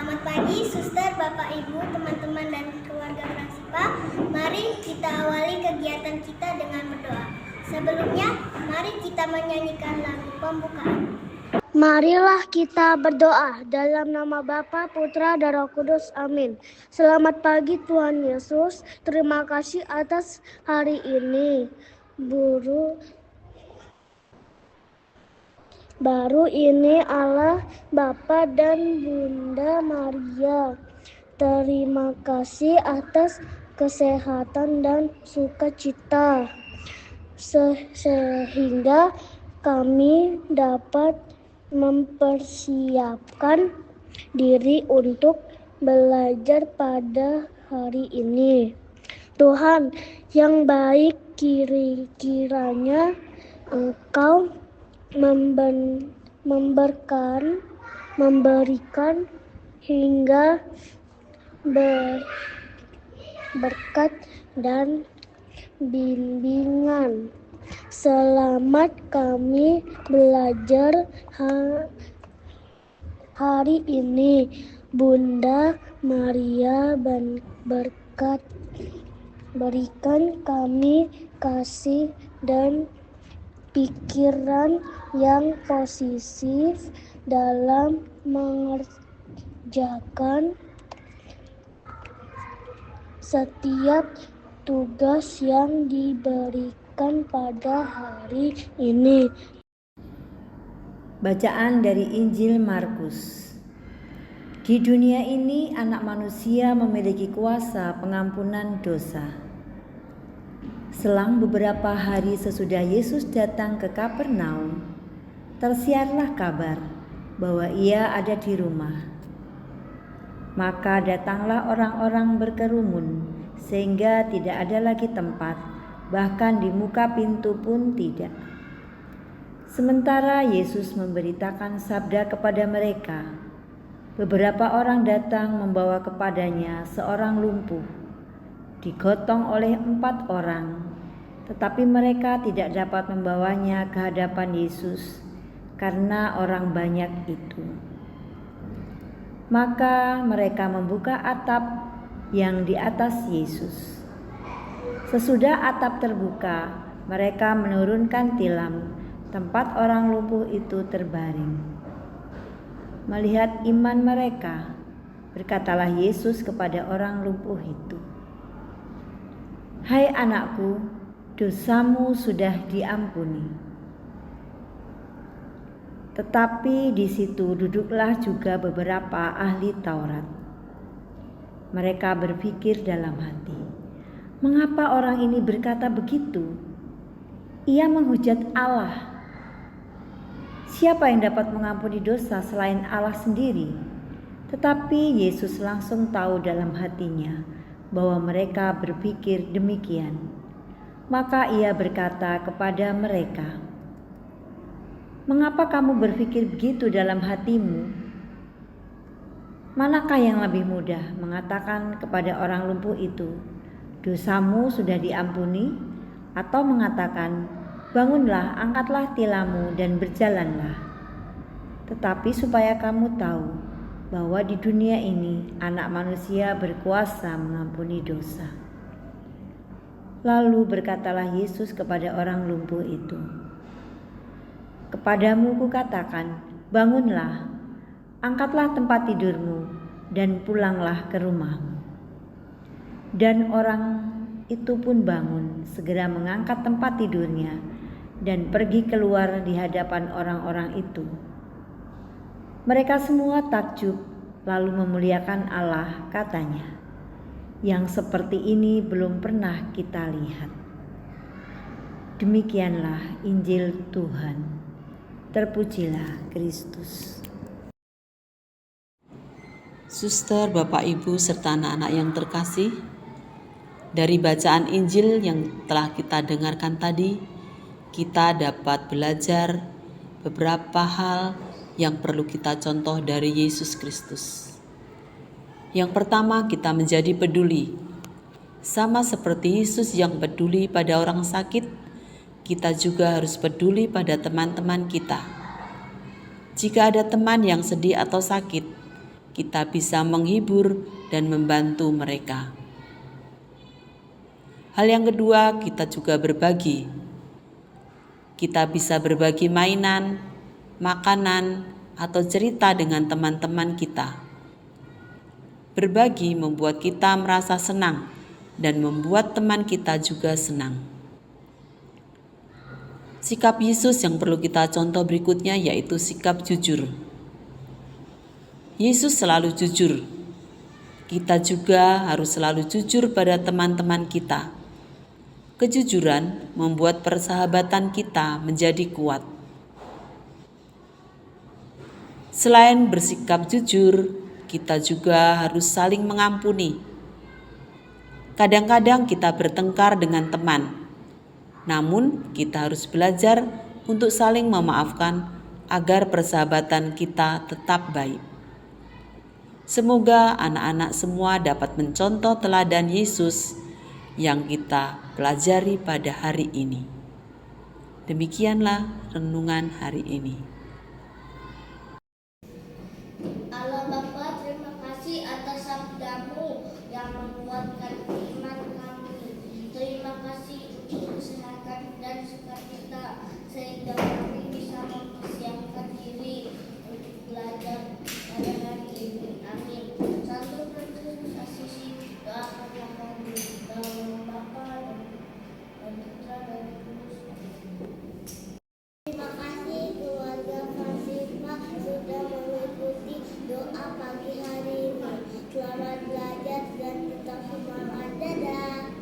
Selamat pagi, suster, bapak, ibu, teman-teman, dan keluarga Prasipa. Mari kita awali kegiatan kita dengan berdoa. Sebelumnya, mari kita menyanyikan lagu pembukaan. Marilah kita berdoa dalam nama Bapa, Putra, dan Roh Kudus. Amin. Selamat pagi Tuhan Yesus. Terima kasih atas hari ini. Baru ini Allah Bapa dan Bunda Maria. Terima kasih atas kesehatan dan sukacita sehingga kami dapat mempersiapkan diri untuk belajar pada hari ini. Tuhan yang baik, kiranya Engkau memberikan hingga berkat dan bimbingan. Selamat kami belajar hari ini. Bunda Maria berikan kami kasih dan pikiran yang positif dalam mengerjakan setiap tugas yang diberikan pada hari ini. Bacaan dari Injil Markus. Di dunia ini anak manusia memiliki kuasa pengampunan dosa. Selang beberapa hari sesudah Yesus datang ke Kapernaum, tersiarlah kabar bahwa ia ada di rumah. Maka datanglah orang-orang berkerumun sehingga tidak ada lagi tempat, bahkan di muka pintu pun tidak. Sementara Yesus memberitakan sabda kepada mereka, beberapa orang datang membawa kepadanya seorang lumpuh, digotong oleh 4 orang, tetapi mereka tidak dapat membawanya ke hadapan Yesus karena orang banyak itu. Maka mereka membuka atap yang di atas Yesus. Sesudah atap terbuka, mereka menurunkan tilam tempat orang lumpuh itu terbaring. Melihat iman mereka, berkatalah Yesus kepada orang lumpuh itu, "Hai anakku, dosamu sudah diampuni." Tetapi di situ duduklah juga beberapa ahli Taurat. Mereka berpikir dalam hati, "Mengapa orang ini berkata begitu? Ia menghujat Allah. Siapa yang dapat mengampuni dosa selain Allah sendiri?" Tetapi Yesus langsung tahu dalam hatinya bahwa mereka berpikir demikian. Maka ia berkata kepada mereka, "Mengapa kamu berpikir begitu dalam hatimu? Manakah yang lebih mudah mengatakan kepada orang lumpuh itu, 'Dosamu sudah diampuni,' atau mengatakan, 'Bangunlah, angkatlah tilammu dan berjalanlah'? Tetapi supaya kamu tahu bahwa di dunia ini Anak Manusia berkuasa mengampuni dosa." Lalu berkatalah Yesus kepada orang lumpuh itu, "Kepadamu kukatakan, bangunlah, angkatlah tempat tidurmu, dan pulanglah ke rumahmu." Dan orang itu pun bangun, segera mengangkat tempat tidurnya, dan pergi keluar di hadapan orang-orang itu. Mereka semua takjub, lalu memuliakan Allah, katanya, "Yang seperti ini belum pernah kita lihat." Demikianlah Injil Tuhan. Terpujilah Kristus. Suster, Bapak, Ibu, serta anak-anak yang terkasih, dari bacaan Injil yang telah kita dengarkan tadi, kita dapat belajar beberapa hal yang perlu kita contoh dari Yesus Kristus. Yang pertama, kita menjadi peduli. Sama seperti Yesus yang peduli pada orang sakit, kita juga harus peduli pada teman-teman kita. Jika ada teman yang sedih atau sakit, kita bisa menghibur dan membantu mereka. Hal yang kedua, kita juga berbagi. Kita bisa berbagi mainan, makanan, atau cerita dengan teman-teman kita. Berbagi membuat kita merasa senang dan membuat teman kita juga senang. Sikap Yesus yang perlu kita contoh berikutnya yaitu sikap jujur. Yesus selalu jujur. Kita juga harus selalu jujur pada teman-teman kita. Kejujuran membuat persahabatan kita menjadi kuat. Selain bersikap jujur, kita juga harus saling mengampuni. Kadang-kadang kita bertengkar dengan teman, namun kita harus belajar untuk saling memaafkan agar persahabatan kita tetap baik. Semoga anak-anak semua dapat mencontoh teladan Yesus yang kita pelajari pada hari ini. Demikianlah renungan hari ini. Allah Bapa, terima kasih atas sabdamu yang menguatkan iman kami. Terima kasih untuk kesehatan dan sukacita sehingga kami bisa mempersiapkan diri untuk belajar pada hari ini. Amin. Satu kasih doakanlah kami dalam Bapa dan Putra dan Roh Kudus. Terima kasih keluarga Fatima sudah mengikuti doa pagi hari ini. Selamat belajar dan tetap semangat. Dadah.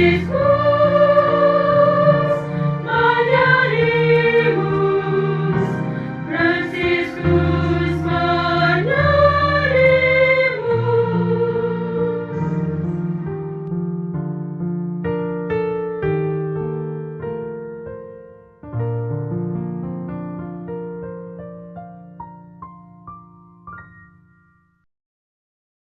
Yesus.